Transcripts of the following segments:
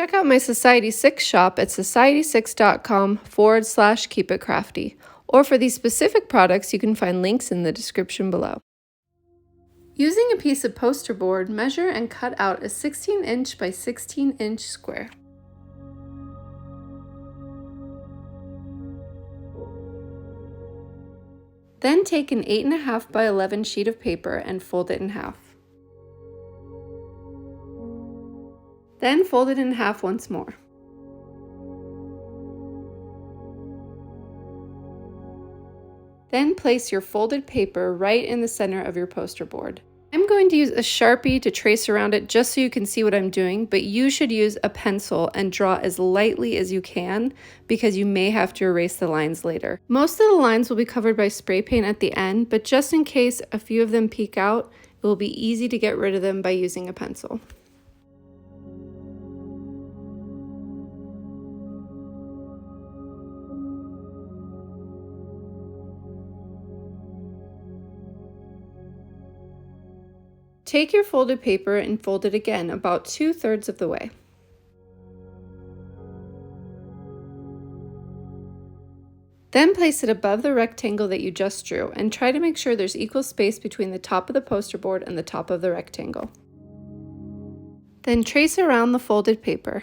Check out my Society 6 shop at society6.com/keepitcrafty. Or for these specific products, you can find links in the description below. Using a piece of poster board, measure and cut out a 16-inch by 16-inch square. Then take an 8.5 by 11 sheet of paper and fold it in half. Then fold it in half once more. Then place your folded paper right in the center of your poster board. I'm going to use a Sharpie to trace around it just so you can see what I'm doing, but you should use a pencil and draw as lightly as you can because you may have to erase the lines later. Most of the lines will be covered by spray paint at the end, but just in case a few of them peek out, it will be easy to get rid of them by using a pencil. Take your folded paper and fold it again about 2/3 of the way. Then place it above the rectangle that you just drew and try to make sure there's equal space between the top of the poster board and the top of the rectangle. Then trace around the folded paper.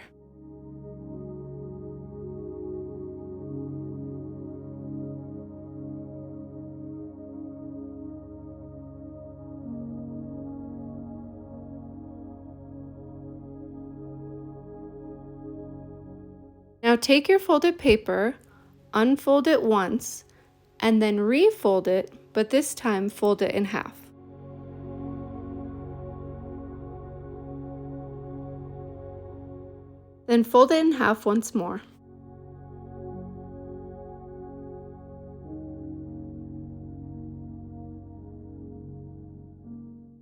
Now take your folded paper, unfold it once, and then refold it, but this time fold it in half. Then fold it in half once more.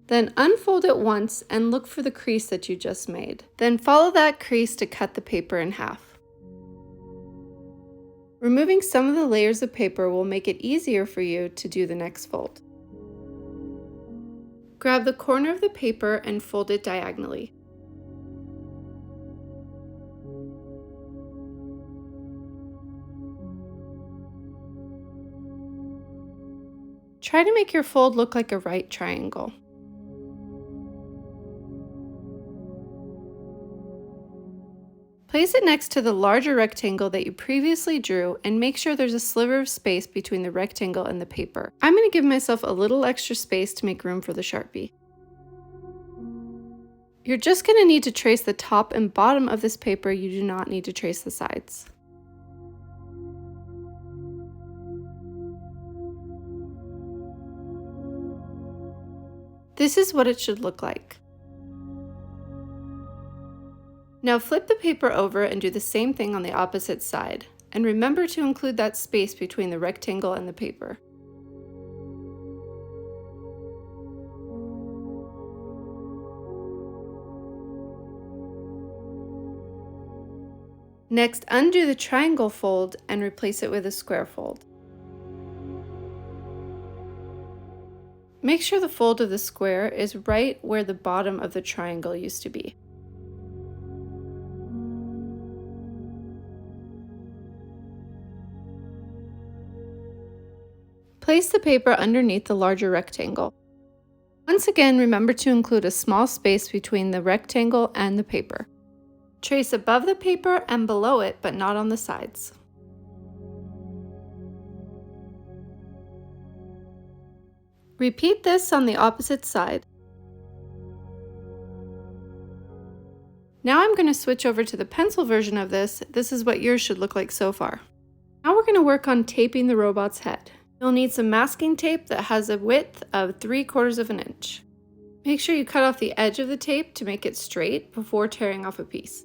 Then unfold it once and look for the crease that you just made. Then follow that crease to cut the paper in half. Removing some of the layers of paper will make it easier for you to do the next fold. Grab the corner of the paper and fold it diagonally. Try to make your fold look like a right triangle. Place it next to the larger rectangle that you previously drew and make sure there's a sliver of space between the rectangle and the paper. I'm going to give myself a little extra space to make room for the Sharpie. You're just going to need to trace the top and bottom of this paper, you do not need to trace the sides. This is what it should look like. Now flip the paper over and do the same thing on the opposite side, and remember to include that space between the rectangle and the paper. Next, undo the triangle fold and replace it with a square fold. Make sure the fold of the square is right where the bottom of the triangle used to be. Place the paper underneath the larger rectangle. Once again, remember to include a small space between the rectangle and the paper. Trace above the paper and below it, but not on the sides. Repeat this on the opposite side. Now I'm going to switch over to the pencil version of this. This is what yours should look like so far. Now we're going to work on taping the robot's head. You'll need some masking tape that has a width of 3/4 of an inch. Make sure you cut off the edge of the tape to make it straight before tearing off a piece.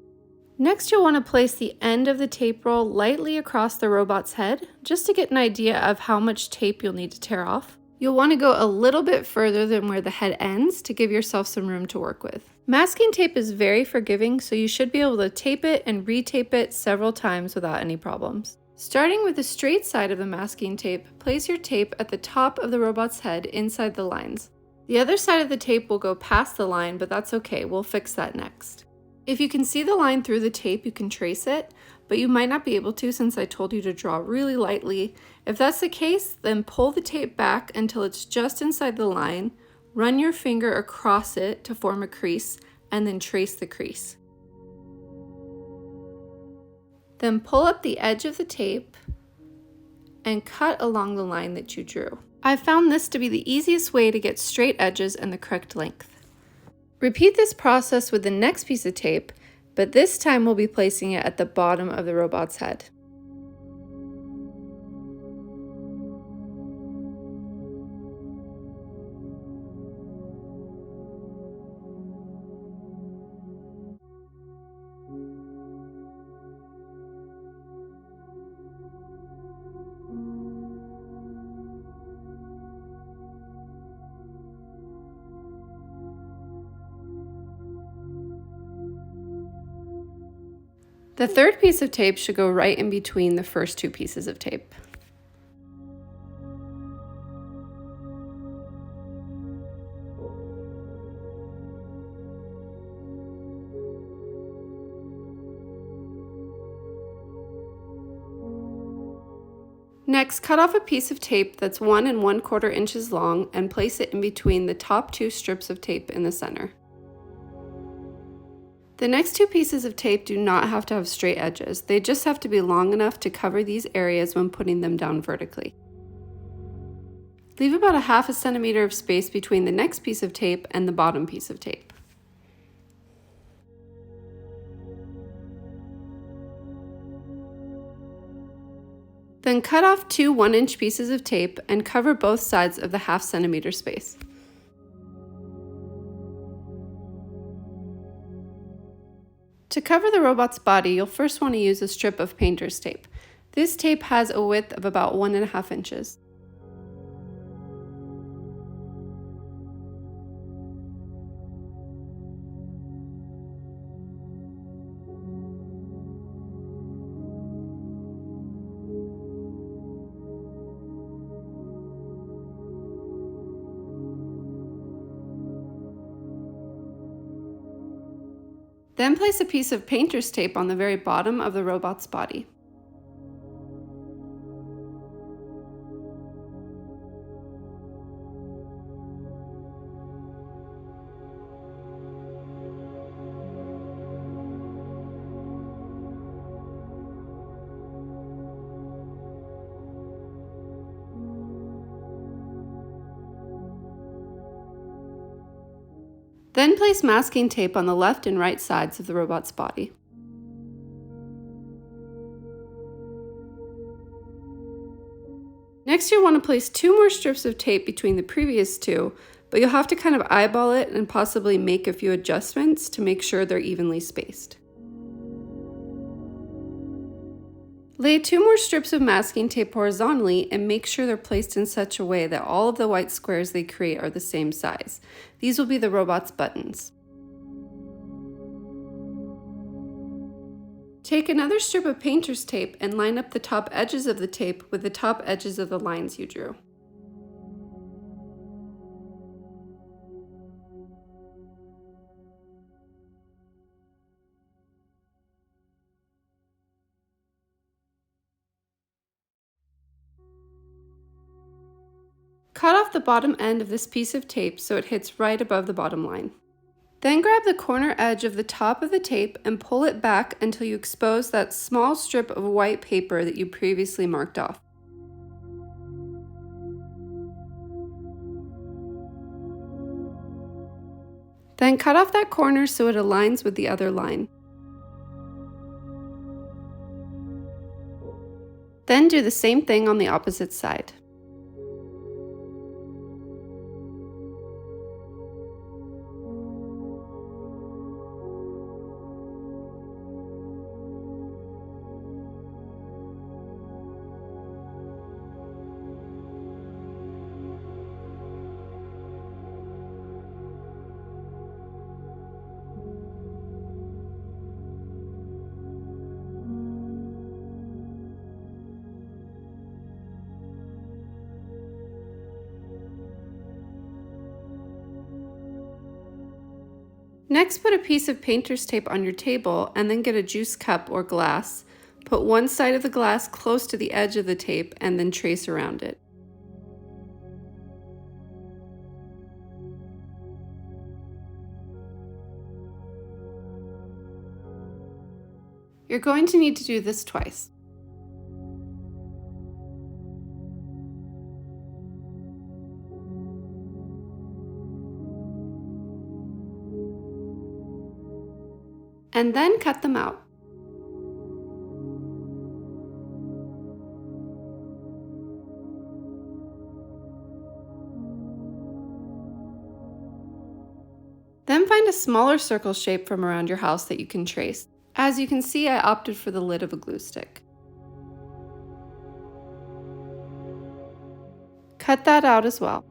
Next, you'll want to place the end of the tape roll lightly across the robot's head, just to get an idea of how much tape you'll need to tear off. You'll want to go a little bit further than where the head ends to give yourself some room to work with. Masking tape is very forgiving, so you should be able to tape it and retape it several times without any problems. Starting with the straight side of the masking tape, place your tape at the top of the robot's head inside the lines. The other side of the tape will go past the line, but that's okay, we'll fix that next. If you can see the line through the tape, you can trace it, but you might not be able to since I told you to draw really lightly. If that's the case, then pull the tape back until it's just inside the line, run your finger across it to form a crease, and then trace the crease. Then pull up the edge of the tape and cut along the line that you drew. I found this to be the easiest way to get straight edges and the correct length. Repeat this process with the next piece of tape, but this time we'll be placing it at the bottom of the robot's head. The third piece of tape should go right in between the first two pieces of tape. Next, cut off a piece of tape that's 1 1/4 inches long and place it in between the top two strips of tape in the center. The next two pieces of tape do not have to have straight edges. They just have to be long enough to cover these areas when putting them down vertically. Leave about 1/2 centimeter of space between the next piece of tape and the bottom piece of tape. Then cut off two 1-inch pieces of tape and cover both sides of the 1/2 centimeter space. To cover the robot's body, you'll first want to use a strip of painter's tape. This tape has a width of about 1.5 inches. Then place a piece of painter's tape on the very bottom of the robot's body. Then place masking tape on the left and right sides of the robot's body. Next, you'll want to place 2 more strips of tape between the previous two, but you'll have to kind of eyeball it and possibly make a few adjustments to make sure they're evenly spaced. Lay 2 more strips of masking tape horizontally and make sure they're placed in such a way that all of the white squares they create are the same size. These will be the robot's buttons. Take another strip of painter's tape and line up the top edges of the tape with the top edges of the lines you drew. Cut off the bottom end of this piece of tape so it hits right above the bottom line. Then grab the corner edge of the top of the tape and pull it back until you expose that small strip of white paper that you previously marked off. Then cut off that corner so it aligns with the other line. Then do the same thing on the opposite side. Next, put a piece of painter's tape on your table and then get a juice cup or glass. Put one side of the glass close to the edge of the tape and then trace around it. You're going to need to do this twice. And then cut them out. Then find a smaller circle shape from around your house that you can trace. As you can see, I opted for the lid of a glue stick. Cut that out as well.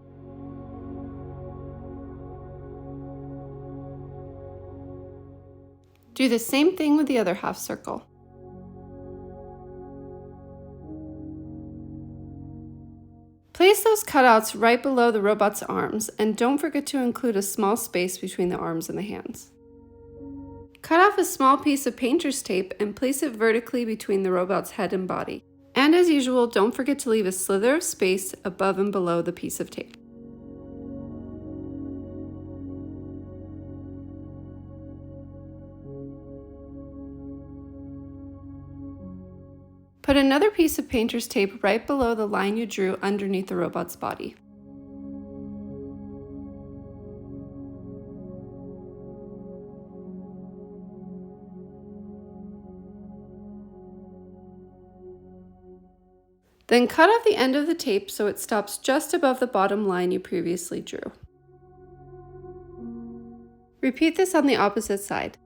Do the same thing with the other half circle. Place those cutouts right below the robot's arms, and don't forget to include a small space between the arms and the hands. Cut off a small piece of painter's tape and place it vertically between the robot's head and body. And as usual, don't forget to leave a slither of space above and below the piece of tape. Put another piece of painter's tape right below the line you drew underneath the robot's body. Then cut off the end of the tape so it stops just above the bottom line you previously drew. Repeat this on the opposite side.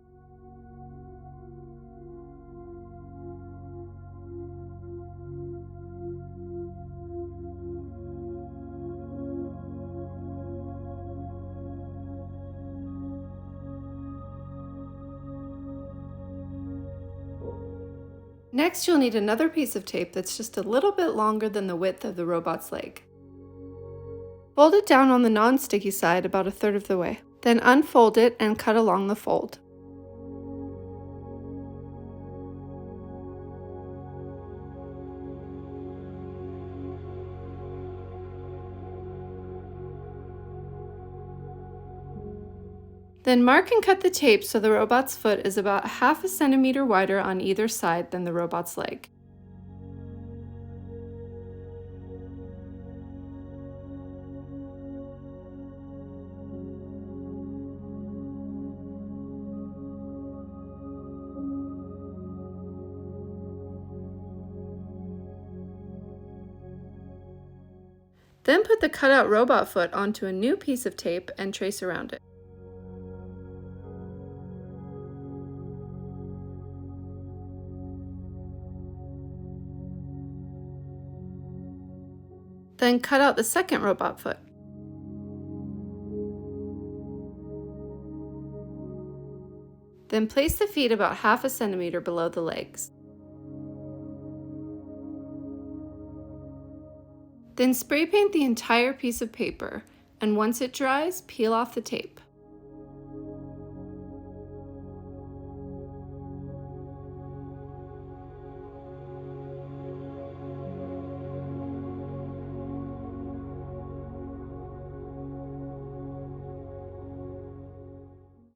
Next, you'll need another piece of tape that's just a little bit longer than the width of the robot's leg. Fold it down on the non-sticky side about 1/3 of the way. Then unfold it and cut along the fold. Then mark and cut the tape so the robot's foot is about 1/2 centimeter wider on either side than the robot's leg. Then put the cutout robot foot onto a new piece of tape and trace around it. Then cut out the second robot foot. Then place the feet about 1/2 centimeter below the legs. Then spray paint the entire piece of paper, and once it dries, peel off the tape.